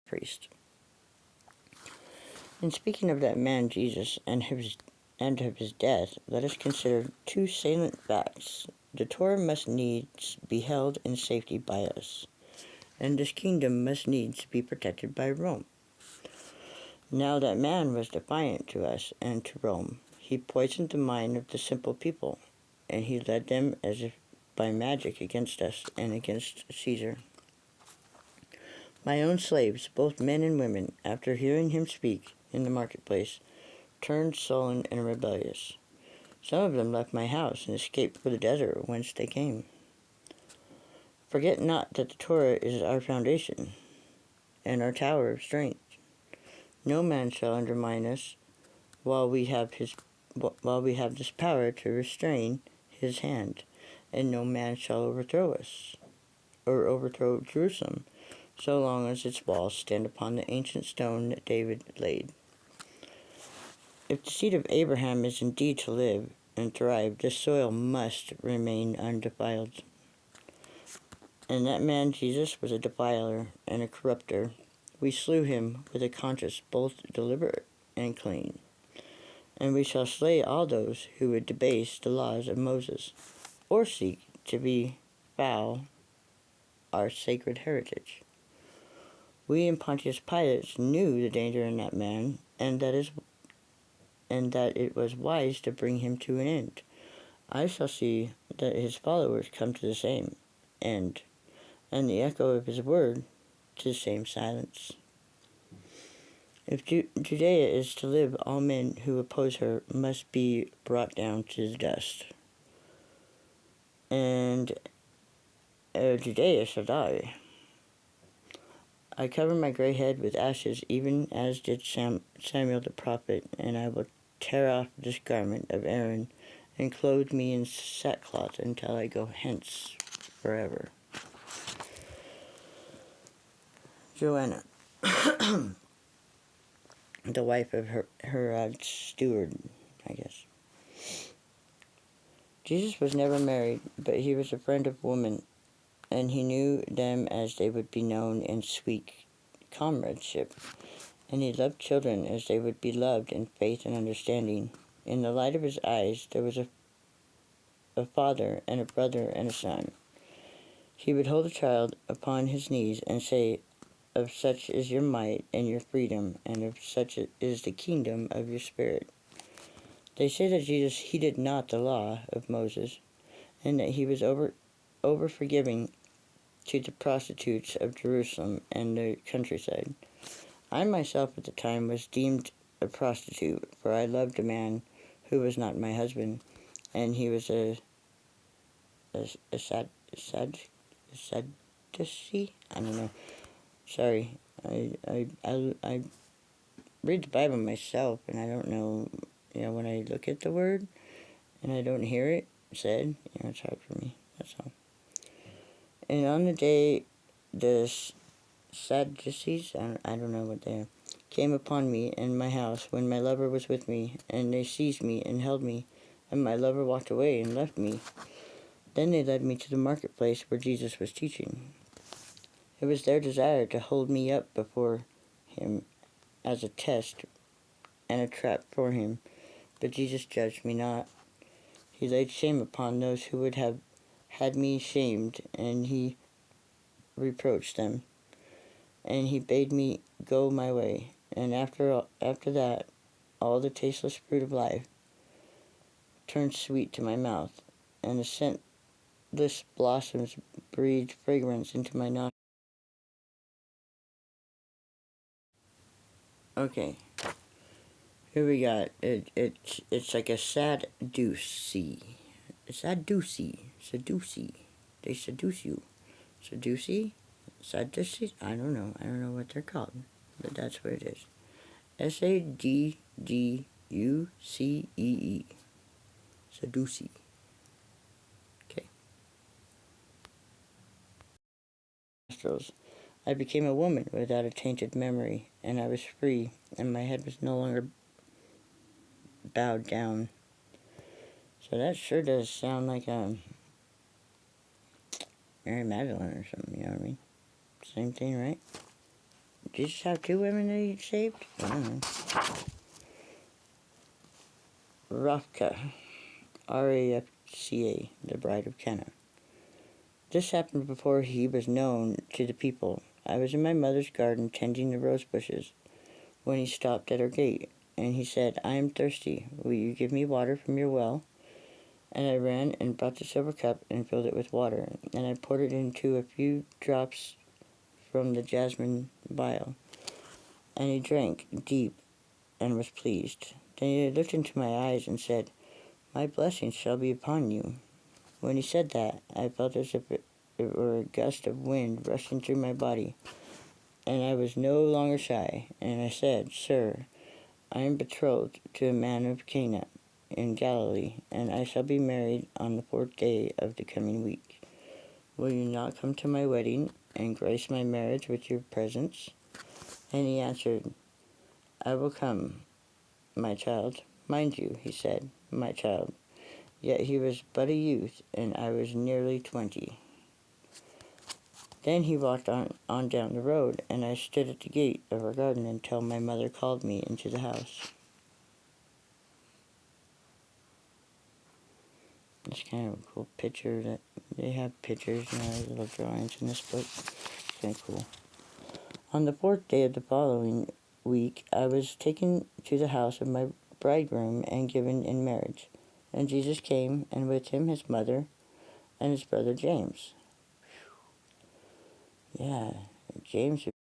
priest. In speaking of that man Jesus and of his death, let us consider two salient facts. The Torah must needs be held in safety by us, and this kingdom must needs be protected by Rome. Now that man was defiant to us and to Rome. He poisoned the mind of the simple people, and he led them as if by magic against us and against Caesar. My own slaves, both men and women, after hearing him speak in the marketplace, turned sullen and rebellious. Some of them left my house and escaped for the desert whence they came. Forget not that the Torah is our foundation and our tower of strength. No man shall undermine us while we have this power to restrain his hand, and no man shall overthrow us or overthrow Jerusalem, so long as its walls stand upon the ancient stone that David laid. If the seed of Abraham is indeed to live and thrive, this soil must remain undefiled. And that man Jesus was a defiler and a corrupter. We slew him with a conscience both deliberate and clean. And we shall slay all those who would debase the laws of Moses, or seek to befoul our sacred heritage. We and Pontius Pilate knew the danger in that man, and that it was wise to bring him to an end. I shall see that his followers come to the same end, and the echo of his word to the same silence. If Judea is to live, all men who oppose her must be brought down to the dust. And Judea shall die. I cover my gray head with ashes, even as did Samuel the prophet, and I will tear off this garment of Aaron and clothe me in sackcloth until I go hence forever. Joanna, the wife of her steward, I guess. Jesus was never married, but he was a friend of women, and he knew them as they would be known in sweet comradeship, and he loved children as they would be loved in faith and understanding. In the light of his eyes there was a father and a brother and a son. He would hold a child upon his knees and say, "Of such is your might and your freedom, and of such is the kingdom of your spirit." They say that Jesus heeded not the law of Moses, and that he was over forgiving to the prostitutes of Jerusalem and the countryside. I myself at the time was deemed a prostitute, for I loved a man who was not my husband, and he was a Sadducee? I don't know. Sorry, I read the Bible myself, and I don't know, when I look at the word, and I don't hear it said, it's hard for me, that's all. And on the day the Sadducees, I don't know what they are, came upon me in my house when my lover was with me, and they seized me and held me, and my lover walked away and left me. Then they led me to the marketplace where Jesus was teaching. It was their desire to hold me up before him as a test and a trap for him, but Jesus judged me not. He laid shame upon those who would have had me shamed, and he reproached them, and he bade me go my way. And after that, all the tasteless fruit of life turned sweet to my mouth, and the scentless blossoms breathed fragrance into my nostrils. Okay, here we got it's like a Sadducee. Sadducee. They seduce you. Sadducee? Sadducee? I don't know what they're called, but that's what it is. Sadducee. Sadducee. Okay. Nostrils. I became a woman without a tainted memory, and I was free, and my head was no longer bowed down. So that sure does sound like Mary Magdalene or something, you know what I mean? Same thing, right? Jesus have two women that he saved? I don't know. Rafka, Rafca, the bride of Cana. This happened before he was known to the people. I was in my mother's garden tending the rose bushes when he stopped at our gate, and he said, I am thirsty. Will you give me water from your well? And I ran and brought the silver cup and filled it with water, and I poured it into a few drops from the jasmine vial. And he drank deep and was pleased. Then he looked into my eyes and said, My blessing shall be upon you. When he said that, I felt as if it were a gust of wind rushing through my body, and I was no longer shy. And I said, Sir, I am betrothed to a man of Cana in Galilee, and I shall be married on the 4th day of the coming week. Will you not come to my wedding and grace my marriage with your presence? And he answered, I will come, my child. Mind you, he said, my child. Yet he was but a youth, and I was nearly 20. Then he walked on down the road, and I stood at the gate of our garden until my mother called me into the house. It's kind of a cool picture that they have pictures and little drawings in this book. It's kind of cool. On the 4th day of the following week, I was taken to the house of my bridegroom and given in marriage. And Jesus came, and with him his mother and his brother James. Yeah, James